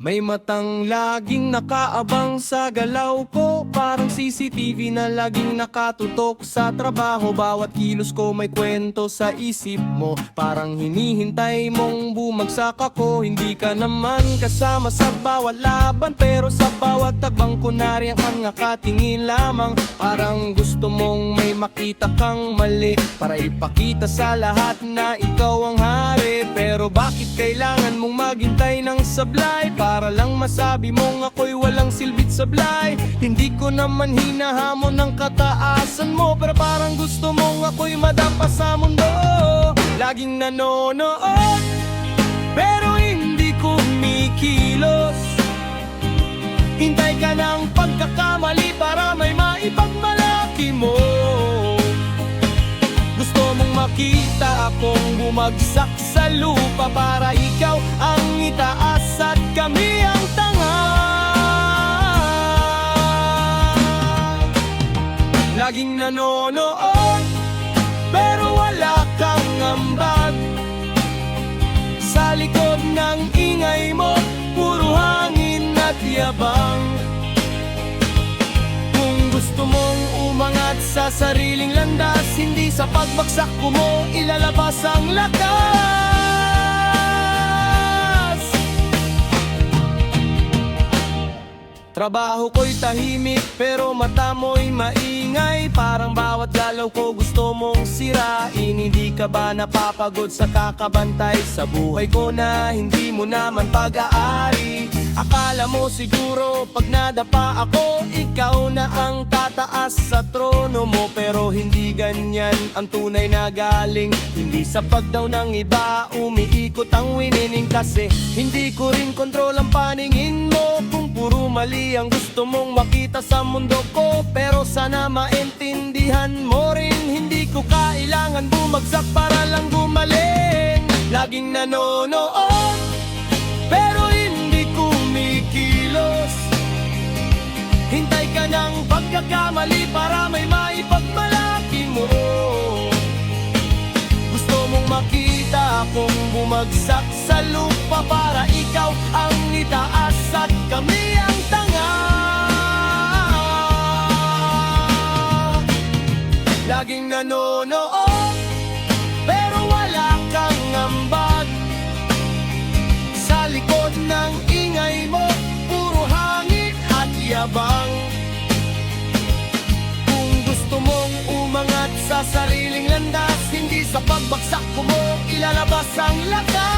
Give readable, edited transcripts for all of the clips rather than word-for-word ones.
May matang laging nakaabang sa galaw ko, parang CCTV na laging nakatutok sa trabaho. Bawat kilos ko may kwento sa isip mo, parang hinihintay mong bumagsak ako. Hindi ka naman kasama sa bawat laban, pero sa bawat tagbang kunwari ang nakatingin lamang. Parang gusto mong may makita kang mali, para ipakita sa lahat na ikaw ang hari. Pero bakit kailangan mong maghintay ng sablay, para lang masabi mong ako'y walang silbit sablay? Hindi ko naman hinahamon ng kataasan mo, pero parang gusto mong ako'y madapa sa mundo. Laging nanonood, pero hindi kumikilos. Hintay ka ng pagkakamali para may maipagmalaki mo. Gusto mong makita akong bumagsak sa lupa, para ikaw ang itaas at kami ang tanga. Laging nanonood, pero wala kang ambag. Sa likod ng ingay mo, puro hangin at yabang. Kung gusto mong umangat sa sariling landas, hindi sa pagbagsak mo ilalabas ang lakas. Trabaho ko'y tahimik, pero mata mo'y maingay. Parang bawat galaw ko gusto mong sirain. Hindi ka ba napapagod sa kakabantay sa buhay ko na hindi mo naman pag-aari? Akala mo siguro pag nadapa ako, ikaw na ang tataas sa trono mo. Pero hindi ganyan ang tunay na galing. Hindi sa pagdaw ng iba umiikot ang winining, kasi hindi ko rin kontrol ang paningin mo. Kung puro mali ang gusto mong makita sa mundo ko, pero sana maintindihan mo rin, hindi ko kailangan bumagsak para lang gumaling. Laging nanonood, pero hindi kumikilos. Hintay ka ng pagkakamali para may maipagmalaki mo. Gusto mong makita akong bumagsak sa lupa, para ikaw ang itaas at kami ang tanga. Laging nanonood, pero wala kang ambag. Sa likod ng ingay mo, puro hangin at yabang. Kung gusto mong umangat sa sariling landas, hindi sa pagbagsak mo ilalabas ang lakas.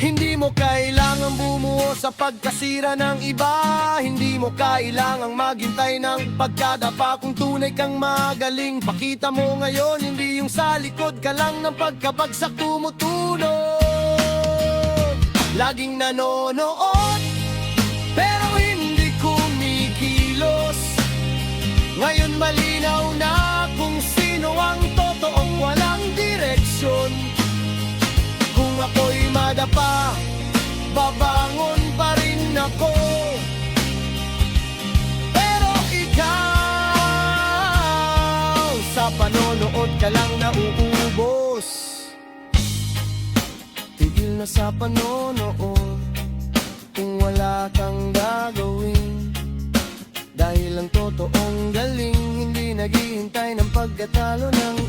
Hindi mo kailangang bumuo sa pagkasira ng iba. Hindi mo kailangang maghintay ng pagkadapa. Kung tunay kang magaling, pakita mo ngayon. Hindi yung sa likod ka lang ng pagkabagsak tumutunog. Laging nanonood, pero hindi kumikilos. Ngayon malinaw na kung sino ang totoong walang direksyon. Kung ako'y madapa, babangon pa rin ako. Pero ikaw, sa panonood ka lang nauubos. Tigil na sa panonood kung wala kang gagawin. Dahil ang totoong galing hindi naghihintay ng pagkatalo ng